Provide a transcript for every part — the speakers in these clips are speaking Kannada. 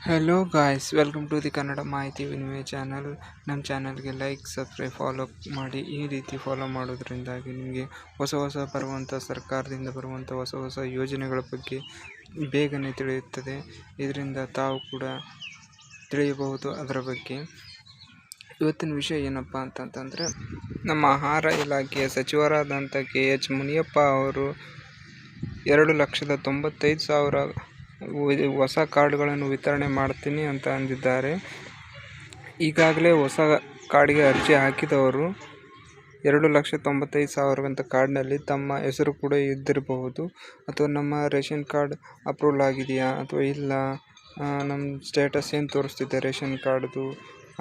Hello guys, welcome to the Kannada ಮಾಹಿತಿ ವಿನಿಮಯ ಚಾನಲ್. ನಮ್ಮ ಚಾನಲ್ಗೆ ಲೈಕ್, ಸಬ್ಸ್ಕ್ರೈಬ್, ಫಾಲೋ ಮಾಡಿ. ಈ ರೀತಿ ಫಾಲೋ ಮಾಡೋದ್ರಿಂದಾಗಿ ನಿಮಗೆ ಹೊಸ ಬರುವಂಥ ಸರ್ಕಾರದಿಂದ ಬರುವಂಥ ಹೊಸ ಯೋಜನೆಗಳ ಬಗ್ಗೆ ಬೇಗನೆ ತಿಳಿಯುತ್ತದೆ. ಇದರಿಂದ ತಾವು ಕೂಡ ತಿಳಿಯಬಹುದು ಅದರ ಬಗ್ಗೆ. ಇವತ್ತಿನ ವಿಷಯ ಏನಪ್ಪ ಅಂತಂತಂದರೆ, ನಮ್ಮ ಆಹಾರ ಇಲಾಖೆಯ ಸಚಿವರಾದಂಥ KH ಮುನಿಯಪ್ಪ ಅವರು 2,95,000 ಹೊಸ ಕಾರ್ಡ್ಗಳನ್ನು ವಿತರಣೆ ಮಾಡ್ತೀನಿ ಅಂತ ಅಂದಿದ್ದಾರೆ. ಈಗಾಗಲೇ ಹೊಸ ಕಾರ್ಡ್ಗೆ ಅರ್ಜಿ ಹಾಕಿದವರು 2,95,000 ಅಂತ ಕಾರ್ಡ್ನಲ್ಲಿ ತಮ್ಮ ಹೆಸರು ಕೂಡ ಇದ್ದಿರಬಹುದು, ಅಥವಾ ನಮ್ಮ ರೇಷನ್ ಕಾರ್ಡ್ ಅಪ್ರೂವಲ್ ಆಗಿದೆಯಾ ಅಥವಾ ಇಲ್ಲ, ನಮ್ಮ ಸ್ಟೇಟಸ್ ಏನು ತೋರಿಸ್ತಿದೆ ರೇಷನ್ ಕಾರ್ಡ್ದು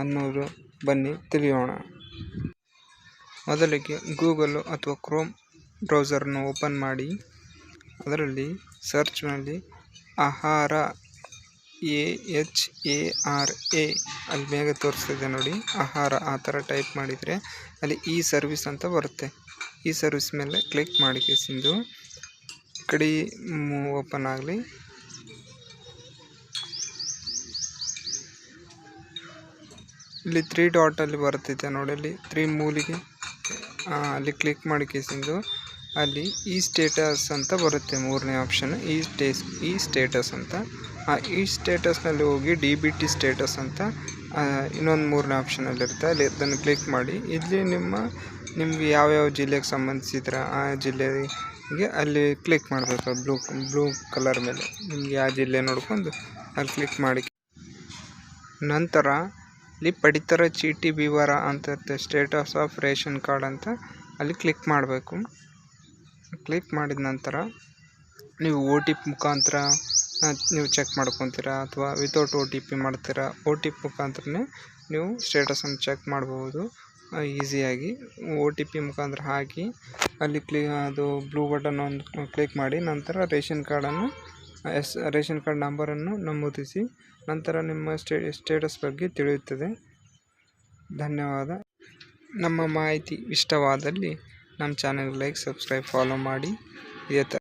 ಅನ್ನೋದು ಬನ್ನಿ ತಿಳಿಯೋಣ. ಮೊದಲಿಗೆ ಗೂಗಲ್ ಅಥವಾ ಕ್ರೋಮ್ ಬ್ರೌಸರ್ನ ಓಪನ್ ಮಾಡಿ, ಅದರಲ್ಲಿ ಸರ್ಚ್ನಲ್ಲಿ ಆಹಾರ AHARA ಅಲ್ಲಿ ಮೇಲೆ ತೋರಿಸ್ತಿದೆ ನೋಡಿ, ಆಹಾರ ಆ ಥರ ಟೈಪ್ ಮಾಡಿದರೆ ಅಲ್ಲಿ ಈ ಸರ್ವಿಸ್ ಅಂತ ಬರುತ್ತೆ. ಈ ಸರ್ವಿಸ್ ಮೇಲೆ ಕ್ಲಿಕ್ ಮಾಡಿ ಕೇಸಿಂದು ಕಡೆ ಓಪನ್ ಆಗಲಿ. ಇಲ್ಲಿ 3 ಡಾಟ್ ಅಲ್ಲಿ ಬರ್ತಿದೆ ನೋಡಿ, ಅಲ್ಲಿ 3 ಮೂಲಿಗೆ ಅಲ್ಲಿ ಕ್ಲಿಕ್ ಮಾಡಿ ಕೇಸಿಂದು ಅಲ್ಲಿ ಈ ಸ್ಟೇಟಸ್ ಅಂತ ಬರುತ್ತೆ. ಮೂರನೇ ಆಪ್ಷನ್ ಈ ಸ್ಟೇಟಸ್ ಅಂತ. ಈ ಸ್ಟೇಟಸ್ನಲ್ಲಿ ಹೋಗಿ DBT ಸ್ಟೇಟಸ್ ಅಂತ ಇನ್ನೊಂದು ಮೂರನೇ ಆಪ್ಷನಲ್ಲಿರುತ್ತೆ, ಅಲ್ಲಿ ಅದನ್ನು ಕ್ಲಿಕ್ ಮಾಡಿ. ಇಲ್ಲಿ ನಿಮಗೆ ಯಾವ್ಯಾವ ಜಿಲ್ಲೆಗೆ ಸಂಬಂಧಿಸಿದ್ರೆ ಆ ಜಿಲ್ಲೆಗೆ ಅಲ್ಲಿ ಕ್ಲಿಕ್ ಮಾಡಬೇಕು. ಬ್ಲೂ ಕಲರ್ ಮೇಲೆ ನಿಮಗೆ ಯಾವ ಜಿಲ್ಲೆ ನೋಡ್ಕೊಂಡು ಅಲ್ಲಿ ಕ್ಲಿಕ್ ಮಾಡಿ. ನಂತರ ಇಲ್ಲಿ ಪಡಿತರ ಚೀಟಿ ವಿವರ ಅಂತ ಇರುತ್ತೆ, ಸ್ಟೇಟಸ್ ಆಫ್ ರೇಷನ್ ಕಾರ್ಡ್ ಅಂತ ಅಲ್ಲಿ ಕ್ಲಿಕ್ ಮಾಡಬೇಕು. ಕ್ಲಿಕ್ ಮಾಡಿದ ನಂತರ ನೀವು OTP ಮುಖಾಂತರ ನೀವು ಚೆಕ್ ಮಾಡ್ಕೊತೀರಾ ಅಥವಾ ವಿತೌಟ್ OTP ಮಾಡ್ತೀರಾ. OTP ಮುಖಾಂತರನೇ ನೀವು ಸ್ಟೇಟಸನ್ನು ಚೆಕ್ ಮಾಡ್ಬೋದು ಈಸಿಯಾಗಿ. OTP ಮುಖಾಂತರ ಹಾಕಿ ಅಲ್ಲಿ ಅದು ಬ್ಲೂ ಬಟನ್ ಒಂದು ಕ್ಲಿಕ್ ಮಾಡಿ, ನಂತರ ರೇಷನ್ ಕಾರ್ಡ್ ನಂಬರನ್ನು ನಮೂದಿಸಿ, ನಂತರ ನಿಮ್ಮ ಸ್ಟೇಟಸ್ ಬಗ್ಗೆ ತಿಳಿಯುತ್ತದೆ. ಧನ್ಯವಾದ. ನಮ್ಮ ಮಾಹಿತಿ ಇಷ್ಟವಾದಲ್ಲಿ ನಮ್ಮ ಚಾನಲ್ ಲೈಕ್, ಸಬ್ಸ್ಕ್ರೈಬ್, ಫಾಲೋ ಮಾಡಿ. ಇದೇ ಥರ